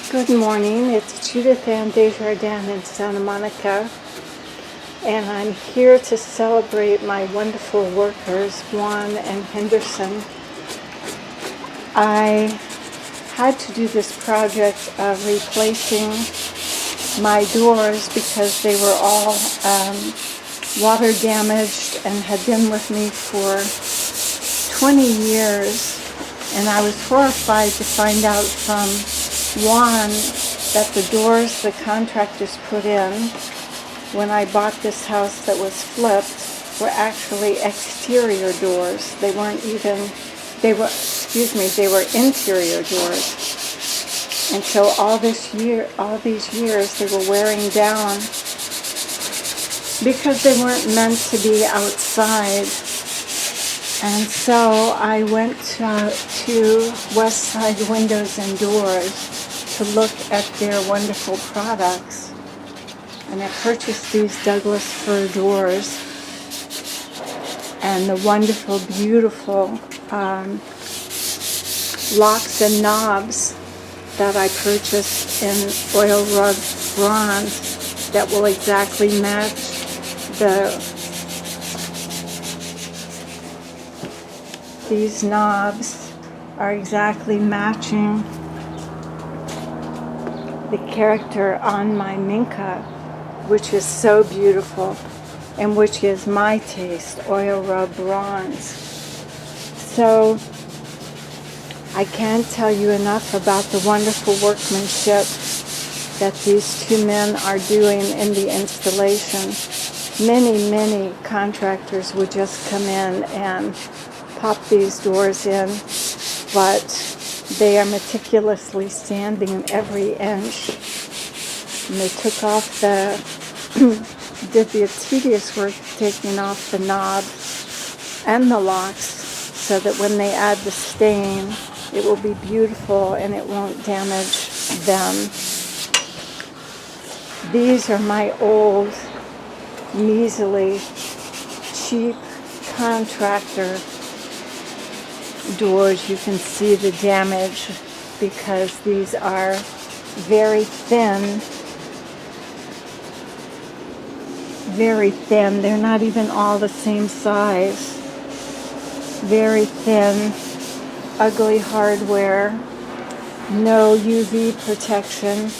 Good morning, it's Judith and Desjardins in Santa Monica, and I'm here to celebrate my wonderful workers, Juan and Henderson. I had to do this project of replacing my doors because they were all water damaged and had been with me for 20 years, and I was horrified to find out from Juan that the doors the contractors put in when I bought this house that was flipped were actually exterior doors. They were interior doors. And so all these years they were wearing down because they weren't meant to be outside. And so I went to Westside Windows and Doors to look at their wonderful products. And I purchased these Douglas fir doors and the wonderful, beautiful locks and knobs that I purchased in oil rug bronze that will exactly match these knobs are exactly matching the character on my minka, which is so beautiful and which is my taste, oil rub bronze. So I can't tell you enough about the wonderful workmanship that these two men are doing in the installation. Many contractors would just come in and pop these doors in, but they are meticulously sanding every inch. And they took off did the tedious work of taking off the knobs and the locks so that when they add the stain, it will be beautiful and it won't damage them. These are my old, measly, cheap contractor doors. You can see the damage because these are very thin. They're not even all the same size. Very thin, ugly hardware, no UV protection.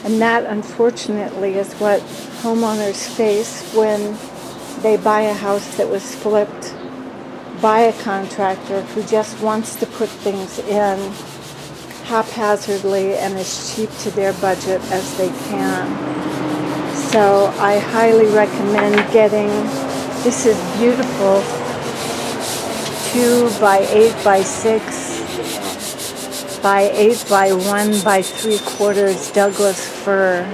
And that, unfortunately, is what homeowners face when they buy a house that was flipped by a contractor who just wants to put things in haphazardly and as cheap to their budget as they can. So I highly recommend getting, this is beautiful, 2 by 8 by 6 by 8 by 1 by 3/4 Douglas fir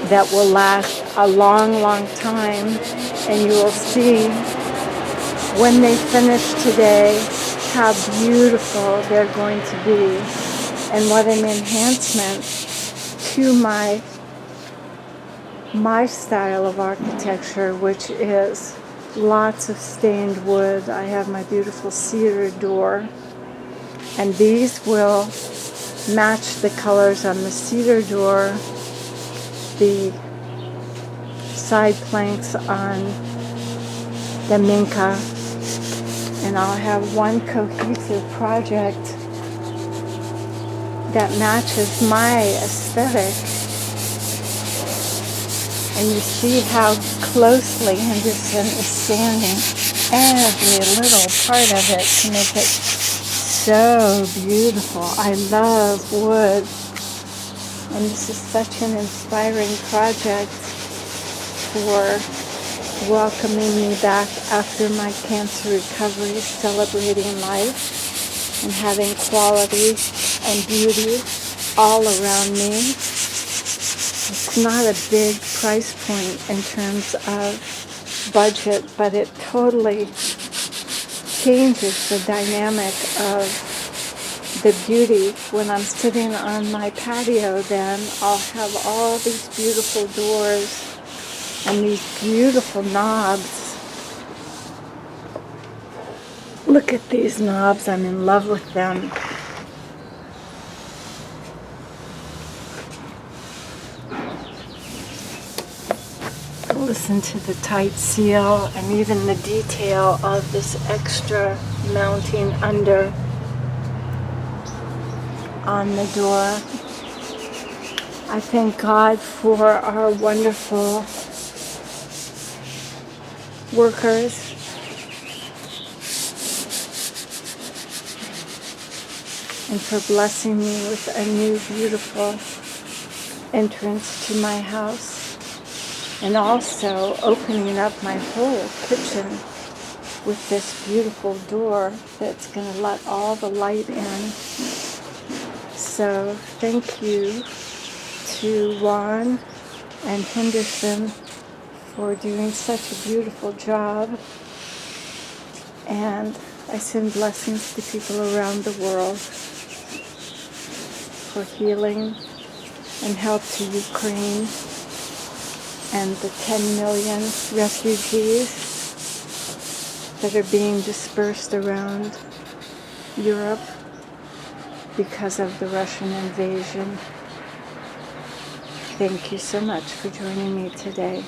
that will last a long time, and you will see when they finish today how beautiful they're going to be and what an enhancement to my style of architecture, which is lots of stained wood. I have my beautiful cedar door, and these will match the colors on the cedar door, the side planks on the minka, and I'll have one cohesive project that matches my aesthetic. And you see how closely Henderson is sanding every little part of it to make it so beautiful. I love wood, and this is such an inspiring project for welcoming me back after my cancer recovery, celebrating life and having quality and beauty all around me. It's not a big price point in terms of budget, but it totally changes the dynamic of the beauty. When I'm sitting on my patio, then I'll have all these beautiful doors and these beautiful knobs. Look at these knobs, I'm in love with them. Listen to the tight seal and even the detail of this extra mounting under on the door. I thank God for our wonderful workers. And for blessing me with a new beautiful entrance to my house. And also opening up my whole kitchen with this beautiful door that's going to let all the light in. So thank you to Juan and Henderson for doing such a beautiful job. And I send blessings to people around the world for healing and help to Ukraine and the 10 million refugees that are being dispersed around Europe because of the Russian invasion. Thank you so much for joining me today.